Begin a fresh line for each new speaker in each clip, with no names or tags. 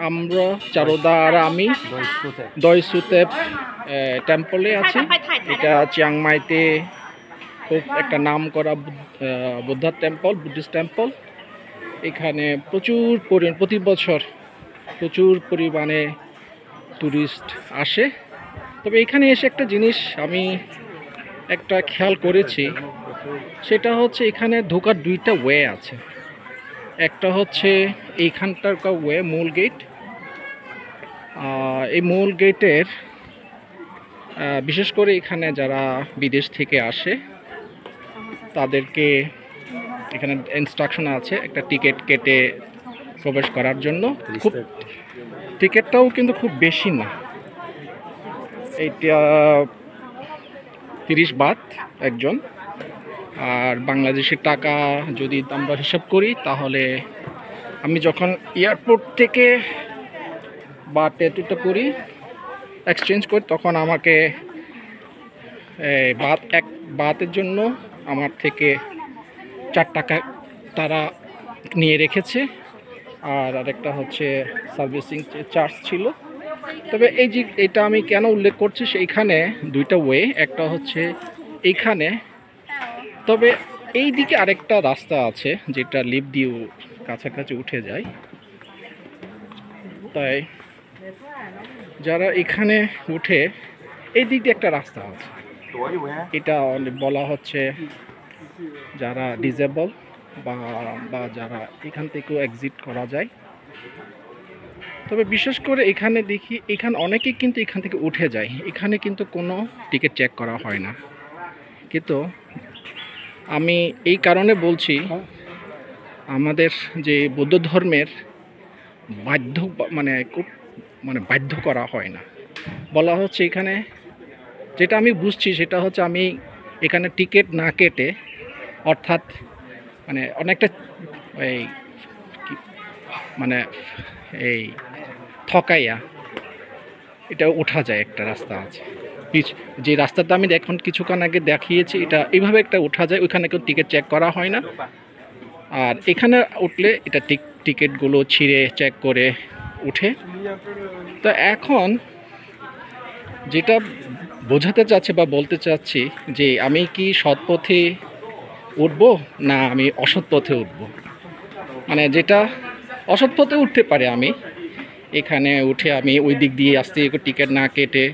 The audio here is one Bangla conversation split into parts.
আমরা চারুদা আর আমি দয় সুতেপ টেম্পলে আছি। এটা চিয়াংমাইতে খুব একটা নাম করা বুদ্ধা টেম্পল, বুদ্ধিস্ট টেম্পল। এখানে প্রতি বছর প্রচুর পরিমাণে টুরিস্ট আসে। তবে এখানে এসে একটা জিনিস আমি একটা খেয়াল করেছি, সেটা হচ্ছে এখানে ঢোকার দুইটা ওয়ে আছে। একটা হচ্ছে এইখানটার ওয়ে, মূল গেট। এই মূল গেটের বিশেষ করে এখানে যারা বিদেশ থেকে আসে তাদেরকে এখানে ইনস্ট্রাকশন আছে একটা টিকিট কেটে প্রবেশ করার জন্য। খুব টিকিটটাও কিন্তু খুব বেশি না, এইটা 30 বাত একজন। আর বাংলাদেশের টাকা যদি আমরা হিসাব করি তাহলে আমি যখন এয়ারপোর্ট থেকে বাট এতটা করি এক্সচেঞ্জ করি তখন আমাকে এক বাতের জন্য আমার থেকে 4 টাকা তারা নিয়ে রেখেছে। আর আরেকটা হচ্ছে সার্ভিসিং চার্জ ছিল। তবে এটা আমি কেন উল্লেখ করছি, সেইখানে দুইটা ওয়ে, একটা হচ্ছে এইখানে, তবে এই দিকে আরেকটা রাস্তা আছে যেটা লিফট দিয়ে কাছাকাছি উঠে যায়। তাই যারা এখানে উঠে এই দিক দিয়ে একটা রাস্তা আছে, এটা বলা হচ্ছে যারা ডিসেবল বা যারা এখান থেকেও এক্সিট করা যায়। তবে বিশেষ করে এখানে দেখি এখানে অনেকেই কিন্তু এখান থেকে উঠে যায়, এখানে কিন্তু কোনো টিকিট চেক করা হয় না। কিন্তু আমি এই কারণে বলছি, আমাদের যে বৌদ্ধ ধর্মের বাধ্য করা হয় না। বলা হচ্ছে এখানে, যেটা আমি বুঝছি সেটা হচ্ছে আমি এখানে টিকিট না কেটে, অর্থাৎ অনেকটা এই ঠকাইয়া এটা ওঠা যায়। একটা রাস্তা আছে, যে রাস্তাটা আমি এখন কিছুক্ষণ আগে দেখিয়েছি, এটা এইভাবে একটা ওঠা যায়। ওইখানে কেউ টিকিট চেক করা হয় না। আর এখানে উঠলে এটা টিকিটগুলো ছিঁড়ে চেক করে উঠে। তো এখন যেটা বোঝাতে চাচ্ছি বা বলতে চাচ্ছি যে আমি কি সৎ পথে উঠব না আমি অসৎ পথে উঠব। যেটা অসৎ পথে উঠতে পারে, আমি এখানে উঠে আমি ওই দিক দিয়ে আসতে টিকিট না কেটে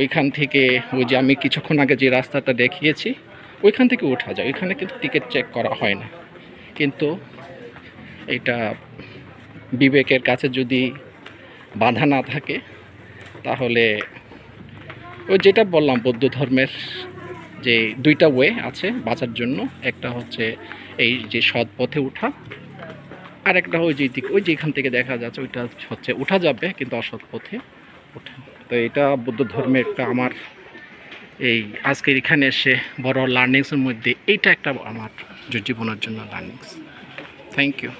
ওইখান থেকে ওই যে আমি কিছুক্ষণ আগে যে রাস্তাটা দেখিয়েছি ওইখান থেকে ওঠা যায়। ওইখানে কিন্তু টিকিট চেক করা হয় না। কিন্তু এটা বিবেকের কাছে যদি বাধা না থাকে তাহলে ওই যেটা বললাম, বৌদ্ধ ধর্মের যে দুইটা ওয়ে আছে বাঁচার জন্য, একটা হচ্ছে এই যে সৎ পথে ওঠা, আর একটা ওই যেখান থেকে দেখা যাচ্ছে ওইটা হচ্ছে ওঠা যাবে কিন্তু অসৎ পথে ওঠা। তো এটা বৌদ্ধ ধর্মের একটা আমার এই আজকের এখানে এসে বড় লার্নিংসের মধ্যে এইটা একটা আমার জীবনের জন্য লার্নিংস। Thank you.